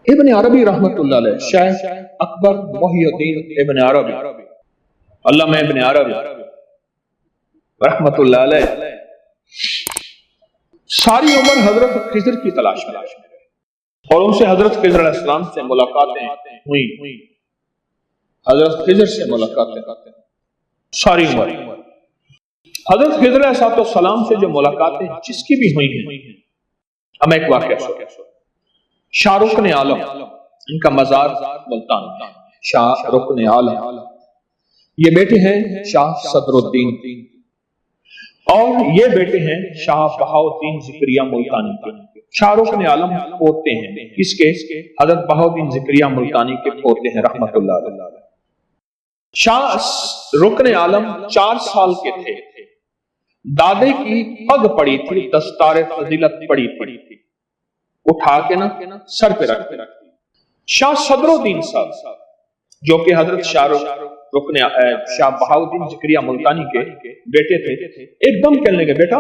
ابن عربی رحمت اللہ علیہ، شیخ اکبر محی الدین ابن عربی، علامہ ابن عربی رحمت اللہ علیہ ساری عمر حضرت خضر کی تلاش میں رہے اور ان سے حضرت خضر علیہ السلام سے ملاقاتیں ہوئی، حضرت خضر سے ملاقاتیں ساری عمر۔ حضرت خضر علیہ السلام سے جو ملاقاتیں جس کی بھی ہوئی ہیں، ہم ایک واقعہ سنیں۔ شاہ رکن عالم، ان کا مزار ملتان، شاہ رکن عالم، یہ بیٹے ہیں شاہ صدر الدین اور یہ بیٹے ہیں شاہ بہاؤالدین زکریا ملتانی کے۔ شاہ رکن عالم پوتے ہیں کس کے؟ حضرت بہاؤالدین زکریا ملتانی کے پوتے ہیں رحمت اللہ علیہ۔ شاہ رکن عالم 4 سال کے تھے، دادے کی پگ پڑی تھی، دستار فضیلت پڑی تھی، اٹھا کے نا سر پہ رکھ دی۔ شاہ صدر الدین صاحب جو کہ حضرت شاہ بہاؤالدین زکریا ملتانی کے بیٹے تھے، ایک دم کہنے لگے بیٹا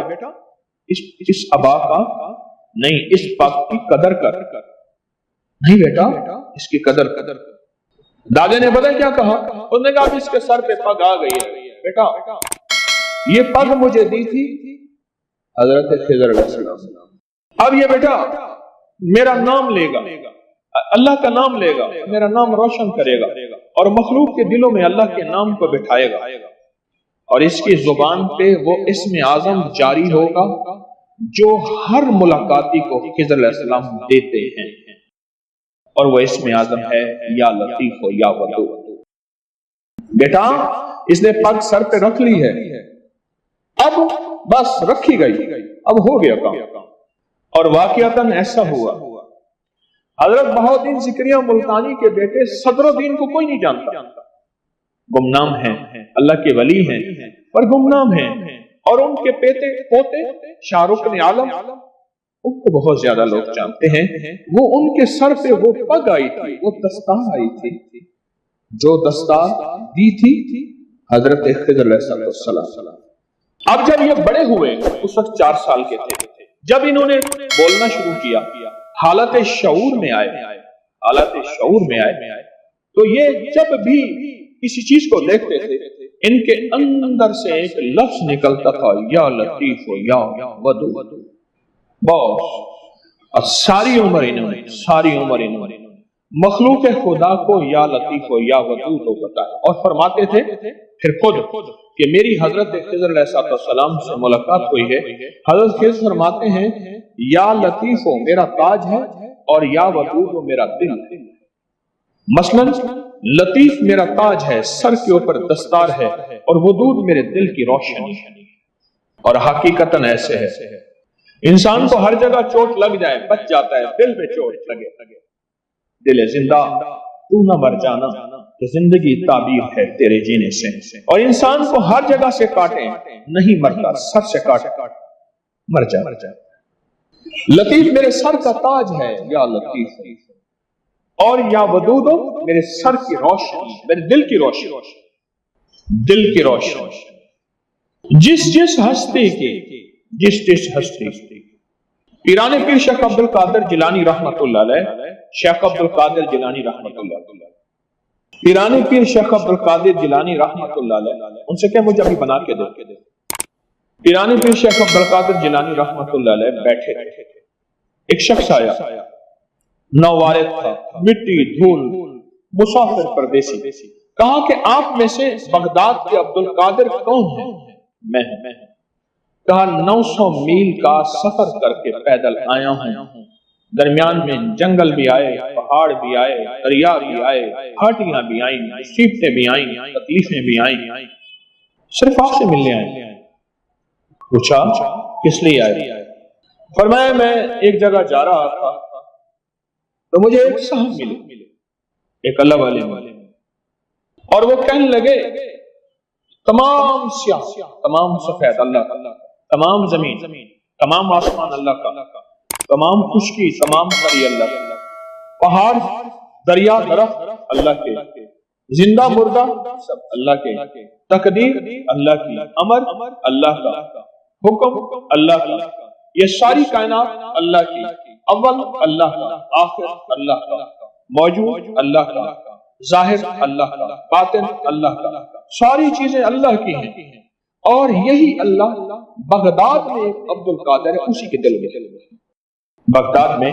اس ابا کا نہیں، اس پگ کی قدر کر، نہیں بیٹا اس کی قدر کر۔ دادے نے پتہ کیا کہا؟ انہوں نے کہا اس کے سر پہ پگ آ گئی ہے، بیٹا یہ پگ مجھے دی تھی حضرت خضر علیہ السلام، اب یہ بیٹا میرا نام لے گا، اللہ کا نام لے گا، میرا نام روشن کرے گا اور مخلوق کے دلوں میں اللہ کے نام کو بٹھائے گا، اور اس کی زبان پہ وہ اسم اعظم جاری ہوگا جو ہر ملاقاتی کو خضر علیہ السلام دیتے ہیں، اور وہ اسم اعظم ہے یا لطیف و یا ودود۔ بیٹا اس نے پگ سر پہ رکھ لی ہے، اب بس رکھی گئی، اب ہو گیا کام۔ اور واقعتاً ایسا ہوا۔ حضرت بہاؤالدین زکریا ملتانی کے بیٹے صدر الدین کو کوئی نہیں جانتا، گمنام ہیں، اللہ کے ولی ہیں پر گمنام ہیں، اور ان کے پوتے شاہ رکن عالم ان کو بہت زیادہ لوگ جانتے ہیں۔ وہ ان کے سر پہ وہ پگ آئی تھی، وہ دستار آئی تھی، جو دستار دی تھی حضرت خضر علیہ السلام۔ اب جب یہ بڑے ہوئے، اس وقت 4 سال کے تھے، جب انہوں نے بولنا شروع کیا، حالت شعور میں آئے، تو یہ جب بھی کسی چیز کو دیکھتے تھے ان کے اندر سے ایک لفظ نکلتا تھا، یا لطیف و یا ودود۔ اور ساری عمر انہوں نے مخلوق خدا کو یا لطیف و یا ودود کو بتایا، اور فرماتے تھے پھر خود کہ میری حضرت خضر علیہ السلام سے ملاقات ہوئی ہے۔ حضرت خضر فرماتے ہیں یا لطیف و میرا تاج ہے اور یا ودود و میرا دل ہے۔ مثلا لطیف میرا تاج ہے، سر کے اوپر دستار ہے، اور ودود میرے دل کی روشنی ہے۔ اور حقیقتاً ایسے ہے، انسان کو ہر جگہ چوٹ لگ جائے بچ جاتا ہے، دل پہ چوٹ لگے، دل زندہ تو نہ مر جانا کہ زندگی تعبیر ہے تیرے جینے سے، اور انسان کو ہر جگہ سے کاٹے نہیں مرتا، سر سے کاٹے مر جائے۔ لطیف میرے سر کا تاج ہے یا لطیف، اور یا ودود میرے سر کی روشنی، میرے دل کی روشنی، جس ہستی کی جس ہستی۔ پیران پیر شیخ عبدالقادر جیلانی رحمت اللہ علیہ، شیخ عبدالقادر جیلانی رحمت اللہ علیہ، پیران پیر شیخ عبدالقادر جیلانی رحمت اللہ علیہ، ان سے کہ مجھے ابھی بنا کے دے۔ پیران پیر شیخ عبدالقادر جیلانی رحمت اللہ علیہ بیٹھے تھے، ایک شخص آیا، نووارد تھا، مٹی دھول مسافر پردیسی، کہا کہ آپ میں سے بغداد کے عبدالقادر کون ہیں؟ میں ہوں۔ کہا 900 میل کا سفر کر کے پیدل آیا ہوں، درمیان میں جنگل بھی آئے، پہاڑ بھی آئے، دریا بھی آئے، ہاتیاں بھی آئیں، مصیبتیں بھی آئیں، تکلیفیں بھی آئیں، صرف آپ سے ملنے آئے۔ پوچھا کس لیے آئے؟ فرمایا میں ایک جگہ جا رہا تھا تو مجھے ایک صاحب ملے، ایک اللہ والے ملے، اور وہ کہنے لگے تمام سیاہ، تمام سفید اللہ کا، تمام زمین، تمام آسمان اللہ کا، تمام خشکی، تمام پری اللہ کا، پہاڑ، دریا، درخت اللہ کے، زندہ مردہ سب اللہ کے، تقدیر اللہ کی، امر اللہ کا، حکم اللہ کا، یہ ساری کائنات اللہ کی، اول اللہ کا، آخر اللہ کا، موجود اللہ کا، ظاہر اللہ کا، باطن اللہ کا، ساری چیزیں اللہ کی ہیں، اور یہی اللہ بغداد میں ایک عبد القادر ہے، اسی کے دل میں، بغداد میں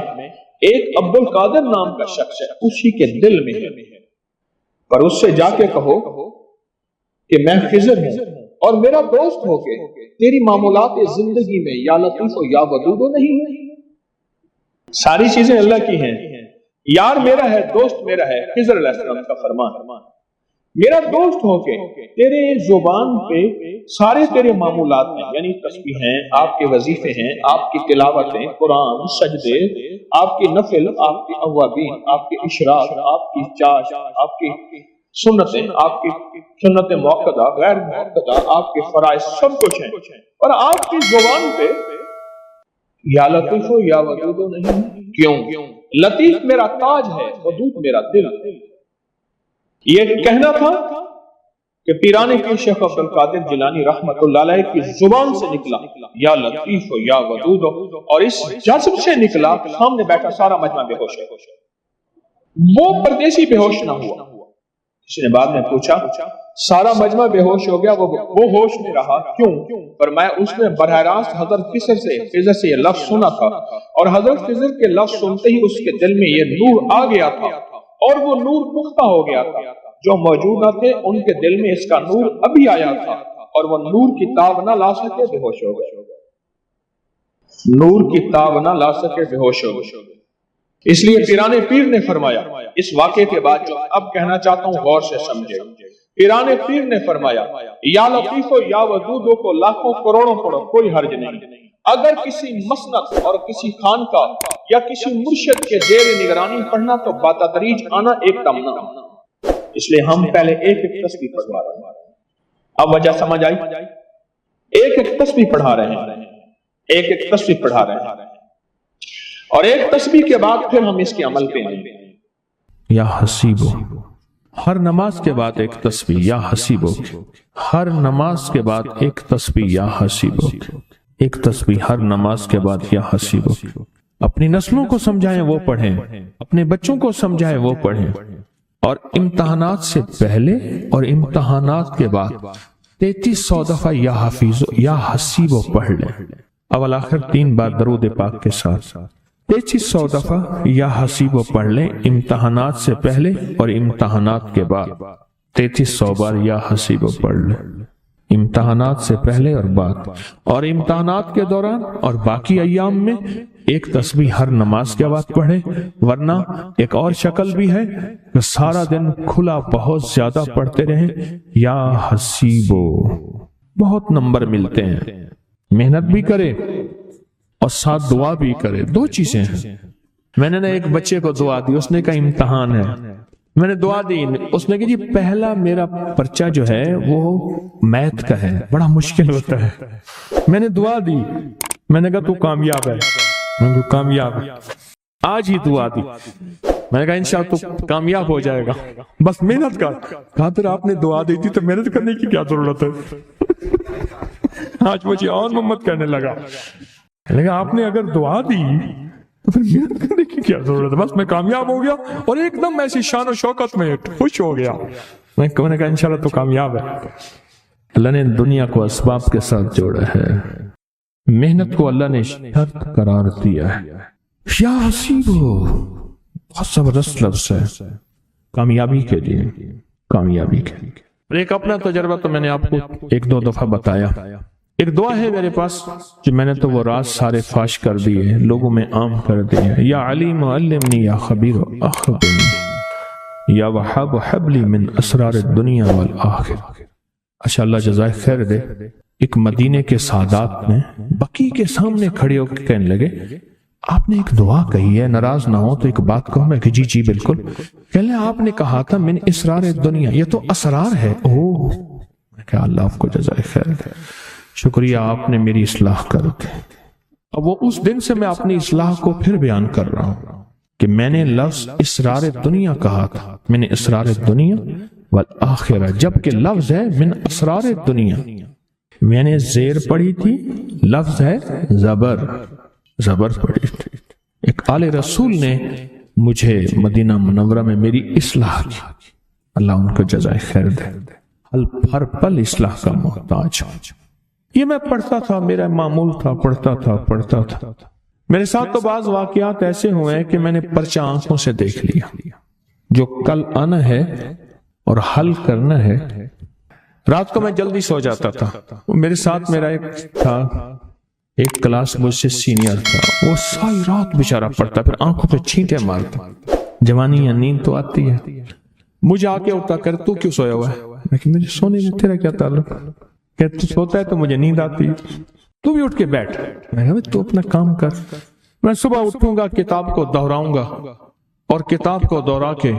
ایک عبد القادر نام کا شخص ہے، اسی کے دل میں ہے، پر اس سے جا کے کہو کہ میں خضر ہوں اور میرا دوست ہو کے تیری معمولات زندگی میں یا لطیف و یا ودود نہیں ہے، ساری چیزیں اللہ کی ہیں، یار میرا ہے، دوست میرا ہے، خضر علیہ السلام کا فرمان، میرا دوست ہو کے تیرے زبان پہ سارے تیرے معمولات ہیں، یعنی تسبیح ہیں، آپ کے وظیفے ہیں، آپ کی تلاوتیں، قرآن، سجدے، آپ کی نفل، آپ کی اوابین، آپ کے اشراق، آپ کی چاش، آپ کی سنتیں، آپ کی سنت موقدہ، غیر موقدہ، آپ کے فرائض، سب کچھ ہیں، اور آپ کی زبان پہ یا لطیف و یا ودود نہیں، کیوں؟ لطیف میرا تاج ہے، ودود میرا دل۔ یہ کہنا تھا کہ پیران پیر شیخ عبد القادر جیلانی رحمت اللہ علیہ کی زبان سے نکلا یا لطیف و یا ودود، اور اس جذب سے نکلا، سامنے بیٹھا سارا مجمع بے ہوش ہے، وہ پردیسی بے ہوش نہ ہوا۔ کسی نے بعد میں پوچھا، سارا مجمع بے ہوش ہو گیا، وہ ہوش میں رہا کیوں؟ فرمایا اس نے براہ راست حضرت خضر سے یہ لفظ سنا تھا، اور حضرت خضر کے لفظ سنتے ہی اس کے دل میں یہ نور آ گیا تھا، اور وہ نور پختہ ہو گیا تھا، جو موجود نہ تھے ان کے دل میں اس کا نور ابھی آیا تھا، اور وہ نور کی تاب نہ لا سکے، بے ہوش ہو گئے، نور کی تاب نہ لا سکے، بے ہوش ہو گئے۔ اس لیے پیران پیر نے فرمایا، اس واقعے کے بعد جو اب کہنا چاہتا ہوں غور سے سمجھے، پیران پیر نے فرمایا یا لطیف و یا ودود کو لاکھوں کروڑوں پڑھو، کوئی حرج نہیں، اگر کسی مسند اور کسی خان کا یا کسی مرشد کے زیر نگرانی پڑھنا تو باتدریج آنا ایک تمنا، اس لیے ہم پہلے ایک ایک تسبیح پڑھوا رہے ہیں، اب وجہ سمجھ آئی، ایک ایک تسبیح پڑھا رہے ہیں، ایک ایک تسبیح پڑھا رہے ہیں، اور ایک تسبیح کے بعد پھر ہم اس کے عمل پہ آئیں گے۔ یا حسیبو، ہر نماز کے بعد ایک تسبیح یا حسیبو، ہر نماز کے بعد ایک تسبیح یا حسیبو، ایک تسبیح ہر نماز کے بعد یا حسیبو۔ اپنی نسلوں کو سمجھائیں وہ پڑھیں، اپنے بچوں کو سمجھائیں وہ پڑھیں، اور امتحانات سے پہلے اور امتحانات کے بعد 3300 دفعہ یا حفیظ یا حسیبو پڑھ لیں، اول آخر 3 بار درود پاک کے ساتھ 3300 دفعہ یا حسیبو پڑھ لیں، امتحانات سے پہلے اور امتحانات کے بعد 3300 بار یا حسیبو پڑھ لیں، امتحانات سے پہلے اور بعد، اور امتحانات کے دوران اور باقی ایام میں ایک تسبیح ہر نماز کے بعد پڑھیں، ورنہ ایک اور شکل بھی ہے کہ سارا دن کھلا بہت زیادہ پڑھتے رہیں یا حسیبو، بہت نمبر ملتے ہیں، محنت بھی کرے اور ساتھ دعا بھی کرے، 2 چیزیں ہیں۔ میں نے ایک بچے کو دعا دی، اس نے کہا امتحان ہے، میں نے دعا دی، اس نے کہا جی پہلا میرا پرچہ جو ہے وہ میتھ کا ہے، بڑا مشکل ہوتا ہے، میں نے دعا دی، میں نے کہا تو کامیاب ہے، میں نے کہا کامیاب ہے، آج ہی دعا دی، میں نے کہا انشاءاللہ تو کامیاب ہو جائے گا، بس محنت کر۔ کہا پھر آپ نے دعا دی تھی تو محنت کرنے کی کیا ضرورت ہے؟ آج مجھے اور محمد کہنے لگا، لیکن آپ نے اگر دعا دی تو پھر محنت کرنے کی کیا ضرورت ہے؟ بس میں کامیاب ہو گیا، اور ایک دم ایسی شان و شوکت میں خوش ہو گیا، میں نے کہا انشاءاللہ تو کامیاب ہے۔ اللہ نے دنیا کو اسباب کے ساتھ جوڑا ہے، محنت کو اللہ نے شرط قرار دیا ہے۔ یا حسیبو بہت زبردست لفظ ہے کامیابی کے لیے، کامیابی کے لیے۔ ایک اپنا تجربہ تو میں نے آپ کو 1-2 دفعہ بتایا، ایک دعا ہے میرے پاس جو میں نے تو وہ راز سارے فاش کر دیے، لوگوں میں عام کر دیے، یا علیم علمنی یا خبیر اخبرنی یا وہاب حبلی من اسرار الدنیا والآخر۔ اچھا اللہ جزائے خیر دے، ایک مدینے کے سادات میں بقی کے سامنے کھڑے ہو کے کہنے لگے آپ نے ایک دعا کہی ہے، ناراض نہ ہو تو ایک بات کہوں؟ میں کہ جی جی بالکل۔ کہنے آپ نے کہا تھا من اسرار الدنیا، یہ تو اسرار ہے۔ اوہ، میں کہا اللہ آپ کو جزائے خیر دے، شکریہ آپ نے میری اصلاح کر دی۔ اب وہ اس دن سے میں اپنی اصلاح کو پھر بیان کر رہا ہوں کہ میں نے لفظ اسرار دنیا کہا تھا، میں نے اسرار دنیا والآخرہ، جبکہ لفظ ہے من اسرار دنیا، میں نے زیر پڑھی تھی، لفظ ہے زبر، زبر پڑھی تھی۔ ایک آل رسول نے مجھے مدینہ منورہ میں میری اصلاح کی، اللہ ان کو جزائے خیر دے، ہر پل اصلاح کا محتاج ہوں۔ یہ میں پڑھتا تھا، میرا معمول تھا، پڑھتا تھا۔ میرے ساتھ تو بعض واقعات ایسے ہوئے ہیں کہ میں نے پرچہ آنکھوں سے دیکھ لیا، جو کل آنا ہے اور حل کرنا ہے۔ رات کو میں جلدی سو جاتا تھا، میرے ساتھ میرا ایک کلاس مجھ سے سینئر تھا، وہ ساری رات بیچارہ پڑھتا، پھر آنکھوں پہ چھینٹے مارتا۔ جوانی یا نیند تو آتی ہے، مجھے آ کے اٹھا کر تو کیوں سویا ہوا ہے؟ میں کہ مجھے سونے میں تیرا کیا تعلق؟ کہ تو سوتا ہے تو مجھے نیند آتی ہے، تو بھی اٹھ کے بیٹھ۔ میں کہا تو اپنا کام کر، میں صبح اٹھوں گا، کتاب کو دہراؤں گا، اور کتاب کو دورا کے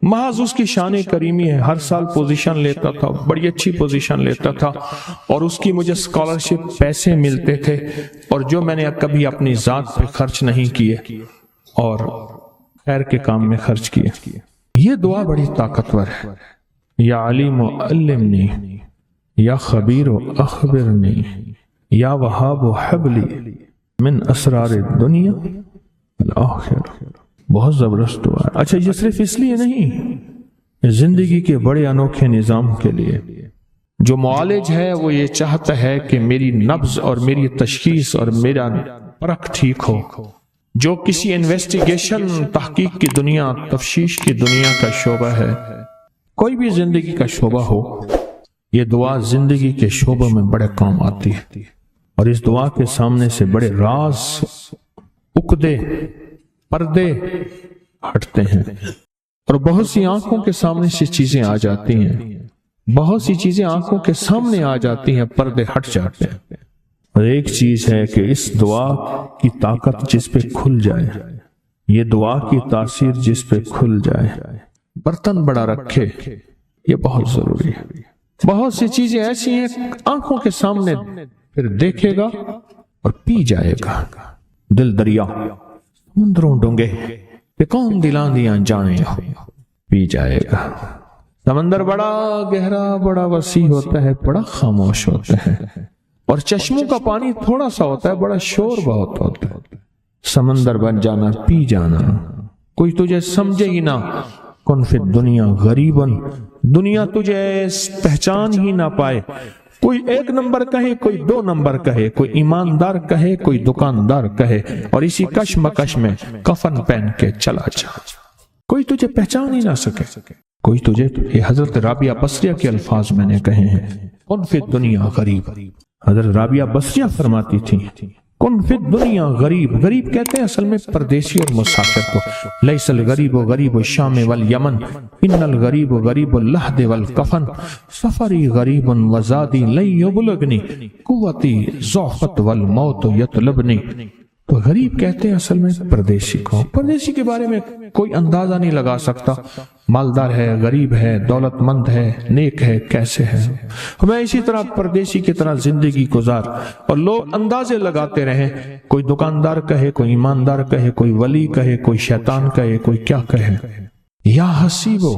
محض اس کی شان کریمی ہے، ہر سال پوزیشن لیتا تھا، بڑی اچھی پوزیشن لیتا تھا، اور اس کی مجھے اسکالرشپ پیسے ملتے تھے، اور جو میں نے کبھی اپنی ذات پہ خرچ نہیں کیے اور خیر کے کام میں خرچ کیے۔ یہ دعا بڑی طاقتور ہے، یا علیم علمنی، یا خبیر اخبرنی، یا وہاب حبلی من اسرار الدنیا والآخرہ۔ بہت زبردست دعا ہے۔ اچھا، یہ صرف اس لیے نہیں، زندگی کے بڑے انوکھے نظام کے لیے جو معالج ہے وہ یہ چاہتا ہے کہ میری نبض اور میری تشخیص اور میرا پرکھ ٹھیک ہو۔ جو کسی انویسٹیگیشن، تحقیق کی دنیا، تفتیش کی دنیا کا شعبہ ہے، کوئی بھی زندگی کا شعبہ ہو، یہ دعا زندگی کے شعبوں میں بڑے کام آتی ہے، اور اس دعا کے سامنے سے بڑے راز، عقدے، پردے ہٹتے ہیں، اور بہت سی آنکھوں کے سامنے سے چیزیں آ جاتی ہیں، بہت سی چیزیں آنکھوں کے سامنے آ جاتی ہیں، پردے ہٹ جاتے ہیں۔ اور ایک چیز ہے کہ اس دعا کی طاقت جس پہ کھل جائے، یہ دعا کی تاثیر جس پہ کھل جائے، برتن بڑا رکھے، یہ بہت ضروری ہے۔ بہت سی چیزیں ایسی ہیں آنکھوں کے سامنے، پھر دیکھے گا اور پی جائے گا۔ دل دریا سمندروں ڈونگے کہ کون دلاں دیاں جانے ہو، پی جائے گا۔ سمندر بڑا گہرا، بڑا وسیع ہوتا ہے، بڑا خاموش ہوتا ہے، اور چشموں کا پانی تھوڑا سا ہوتا ہے، بڑا شور بہت ہوتا ہے۔ سمندر بن جانا، پی جانا، کوئی تجھے سمجھے ہی نہ، کن فی الدنیا غریباً، دنیا تجھے پہچان ہی نہ پائے، کوئی ایک نمبر کہے، کوئی دو نمبر کہے، کوئی ایماندار کہے، کوئی دکاندار کہے، اور اسی کشمکش میں کفن پہن کے چلا جا، کوئی تجھے پہچان ہی نہ سکے، کوئی تجھے۔ یہ حضرت رابعہ بصریہ کے الفاظ میں نے کہے ہیں، کن فی الدنیا غریب۔ حضرت رابعہ بصریہ فرماتی تھی، کن فی الدنیا غریب۔ غریب کہتے ہیں اصل میں پردیسی اور مسافر کو۔ لیس الغریب غریب الشام والیمن، ان الغریب غریب اللحد والکفن، سفری غریب وزادی لن یبلغنی، قوتی ضعفت والموت یطلبنی۔ تو غریب کہتے ہیں اصل میں پردیسی کو۔ پردیسی کے بارے میں کوئی اندازہ نہیں لگا سکتا، مالدار ہے، غریب ہے، دولت مند ہے، نیک ہے، کیسے ہے۔ ہمیں اسی طرح پردیسی کی طرح زندگی گزار، اور لوگ اندازے لگاتے رہیں، کوئی دکاندار کہے، کوئی ایماندار کہے، کوئی ولی کہے، کوئی شیطان کہے، کوئی کیا کہے۔ یا حسیبو،